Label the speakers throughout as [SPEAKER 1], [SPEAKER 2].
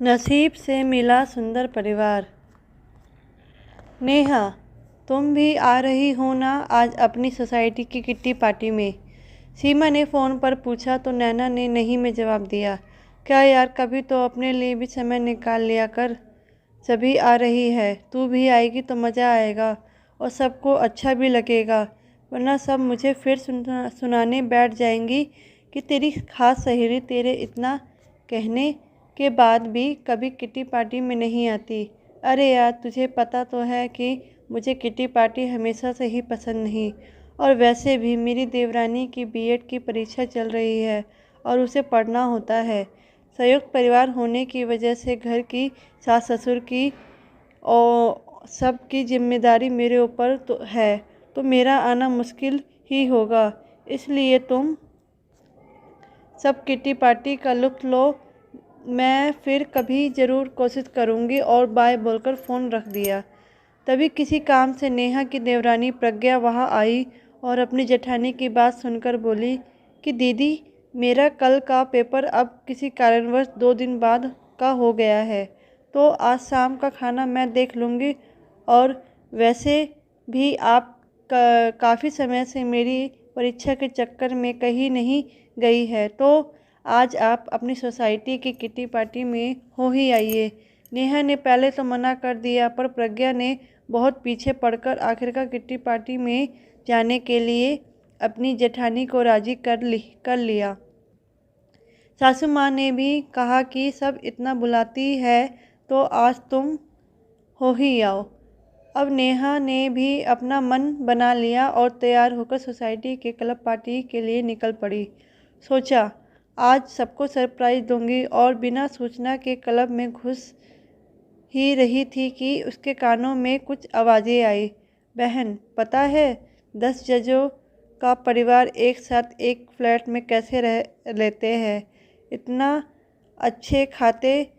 [SPEAKER 1] नसीब से मिला सुंदर परिवार। नेहा, तुम भी आ रही हो ना आज अपनी सोसाइटी की किट्टी पार्टी में? सीमा ने फ़ोन पर पूछा तो नैना ने नहीं में जवाब दिया। क्या यार, कभी तो अपने लिए भी समय निकाल लिया कर। सभी आ रही है, तू भी आएगी तो मज़ा आएगा और सबको अच्छा भी लगेगा, वरना सब मुझे फिर सुनाने बैठ जाएंगी कि तेरी खास सहेली तेरे इतना कहने के बाद भी कभी किटी पार्टी में नहीं आती। अरे यार, तुझे पता तो है कि मुझे किटी पार्टी हमेशा से ही पसंद नहीं, और वैसे भी मेरी देवरानी की बीएड की परीक्षा चल रही है और उसे पढ़ना होता है। संयुक्त परिवार होने की वजह से घर की सास ससुर की और सब की जिम्मेदारी मेरे ऊपर तो है, तो मेरा आना मुश्किल ही होगा। इसलिए तुम सब किटी पार्टी का लुत्फ़ लो। मैं फिर कभी ज़रूर कोशिश करूँगी, और बाय बोलकर फ़ोन रख दिया। तभी किसी काम से नेहा की देवरानी प्रज्ञा वहाँ आई और अपनी जेठानी की बात सुनकर बोली कि दीदी, मेरा कल का पेपर अब किसी कारणवश 2 दिन बाद का हो गया है, तो आज शाम का खाना मैं देख लूँगी। और वैसे भी आप काफ़ी समय से मेरी परीक्षा के चक्कर में कहीं नहीं गई है, तो आज आप अपनी सोसाइटी की किटी पार्टी में हो ही आइए। नेहा ने पहले तो मना कर दिया, पर प्रज्ञा ने बहुत पीछे पड़कर आखिरकार किटी पार्टी में जाने के लिए अपनी जेठानी को राजी कर लिया। सासू माँ ने भी कहा कि सब इतना बुलाती है तो आज तुम हो ही आओ। अब नेहा ने भी अपना मन बना लिया और तैयार होकर सोसाइटी के क्लब पार्टी के लिए निकल पड़ी। सोचा, आज सबको सरप्राइज़ दूंगी, और बिना सूचना के क्लब में घुस ही रही थी कि उसके कानों में कुछ आवाज़ें आई। बहन, पता है 10 जजों का परिवार एक साथ एक फ्लैट में कैसे रह लेते हैं? इतना अच्छे खाते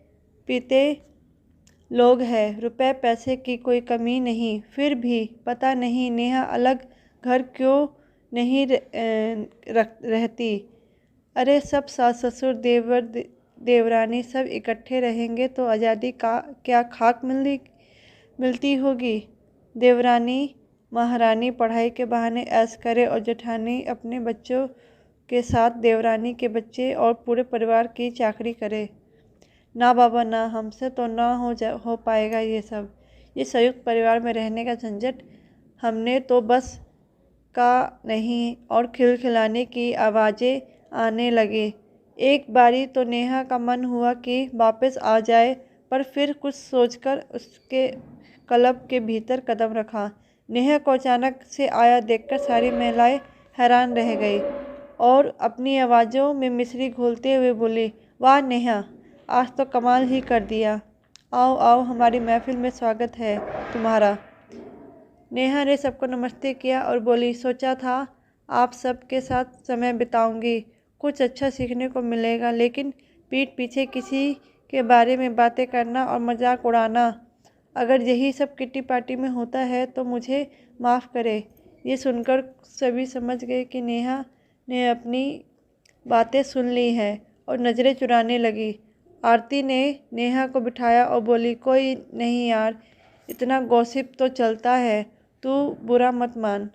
[SPEAKER 1] पीते लोग हैं, रुपए पैसे की कोई कमी नहीं, फिर भी पता नहीं नेहा अलग घर क्यों नहीं रहती। अरे सब सास ससुर देवरानी सब इकट्ठे रहेंगे तो आज़ादी का क्या खाक मिलती होगी। देवरानी महारानी पढ़ाई के बहाने ऐश करे और जेठानी अपने बच्चों के साथ देवरानी के बच्चे और पूरे परिवार की चाकरी करे। ना बाबा ना, हमसे तो ना हो पाएगा ये सब। ये संयुक्त परिवार में रहने का झंझट हमने तो बस का नहीं। और खिलखिलाने की आवाज़ें आने लगे। एक बारी तो नेहा का मन हुआ कि वापस आ जाए, पर फिर कुछ सोचकर उसके क्लब के भीतर कदम रखा। नेहा को अचानक से आया देखकर सारी महिलाएं हैरान रह गई और अपनी आवाज़ों में मिश्री घोलते हुए बोली, वाह नेहा, आज तो कमाल ही कर दिया। आओ आओ, हमारी महफिल में स्वागत है तुम्हारा। नेहा ने सबको नमस्ते किया और बोली, सोचा था आप सबके साथ समय बिताऊंगी, कुछ अच्छा सीखने को मिलेगा, लेकिन पीठ पीछे किसी के बारे में बातें करना और मजाक उड़ाना, अगर यही सब किट्टी पार्टी में होता है तो मुझे माफ़ करे। ये सुनकर सभी समझ गए कि नेहा ने अपनी बातें सुन ली हैं और नज़रें चुराने लगी। आरती ने नेहा को बिठाया और बोली, कोई नहीं यार, इतना गॉसिप तो चलता है, तू बुरा मत मान।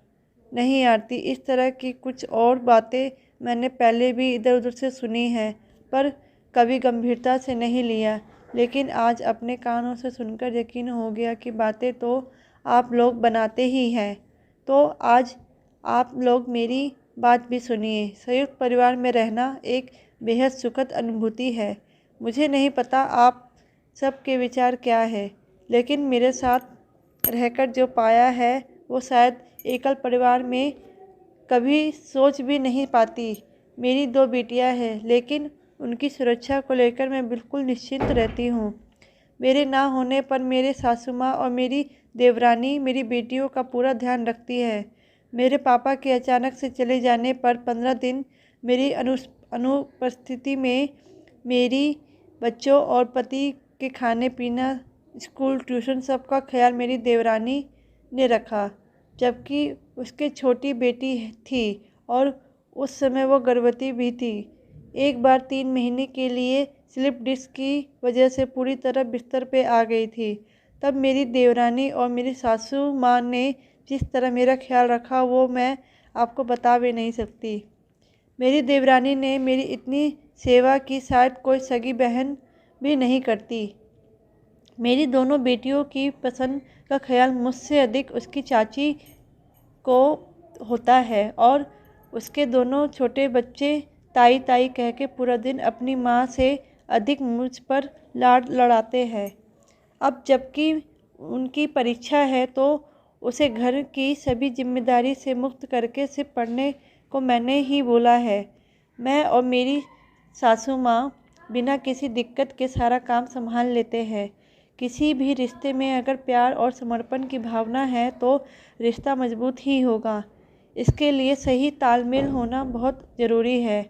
[SPEAKER 1] नहीं आरती, इस तरह की कुछ और बातें मैंने पहले भी इधर उधर से सुनी हैं, पर कभी गंभीरता से नहीं लिया, लेकिन आज अपने कानों से सुनकर यकीन हो गया कि बातें तो आप लोग बनाते ही हैं। तो आज आप लोग मेरी बात भी सुनिए। संयुक्त परिवार में रहना एक बेहद सुखद अनुभूति है। मुझे नहीं पता आप सबके विचार क्या है, लेकिन मेरे साथ रहकर जो पाया है वो शायद एकल परिवार में कभी सोच भी नहीं पाती। मेरी 2 बेटियां हैं, लेकिन उनकी सुरक्षा को लेकर मैं बिल्कुल निश्चिंत रहती हूँ। मेरे ना होने पर मेरे सासू माँ और मेरी देवरानी मेरी बेटियों का पूरा ध्यान रखती है। मेरे पापा के अचानक से चले जाने पर 15 दिन मेरी अनुपस्थिति में मेरी बच्चों और पति के खाने पीना, स्कूल, ट्यूशन सबका ख्याल मेरी देवरानी ने रखा, जबकि उसकी छोटी बेटी थी और उस समय वो गर्भवती भी थी। एक बार 3 महीने के लिए स्लिप डिस्क की वजह से पूरी तरह बिस्तर पे आ गई थी। तब मेरी देवरानी और मेरी सासू माँ ने जिस तरह मेरा ख्याल रखा वो मैं आपको बता भी नहीं सकती। मेरी देवरानी ने मेरी इतनी सेवा की शायद कोई सगी बहन भी नहीं करती। मेरी दोनों बेटियों की पसंद का ख्याल मुझसे अधिक उसकी चाची को होता है और उसके दोनों छोटे बच्चे ताई ताई कह के पूरा दिन अपनी माँ से अधिक मुझ पर लाड लड़ाते हैं। अब जबकि उनकी परीक्षा है तो उसे घर की सभी जिम्मेदारी से मुक्त करके सिर्फ पढ़ने को मैंने ही बोला है। मैं और मेरी सासू माँ बिना किसी दिक्कत के सारा काम संभाल लेते हैं। किसी भी रिश्ते में अगर प्यार और समर्पण की भावना है तो रिश्ता मजबूत ही होगा। इसके लिए सही तालमेल होना बहुत ज़रूरी है।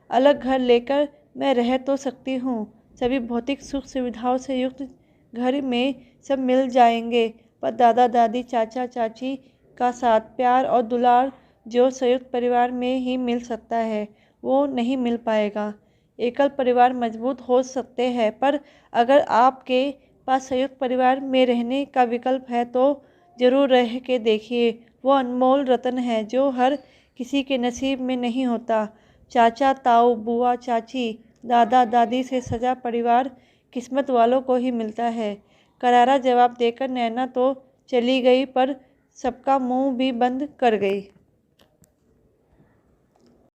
[SPEAKER 1] अलग घर लेकर मैं रह तो सकती हूँ, सभी भौतिक सुख सुविधाओं से युक्त घर में सब मिल जाएंगे, पर दादा दादी चाचा चाची का साथ प्यार और दुलार जो संयुक्त परिवार में ही मिल सकता है वो नहीं मिल पाएगा। एकल परिवार मजबूत हो सकते हैं, पर अगर आपके पास संयुक्त परिवार में रहने का विकल्प है तो ज़रूर रह के देखिए। वो अनमोल रत्न है जो हर किसी के नसीब में नहीं होता। चाचा ताऊ बुआ चाची दादा दादी से सजा परिवार किस्मत वालों को ही मिलता है। करारा जवाब देकर नैना तो चली गई पर सबका मुंह भी बंद कर गई।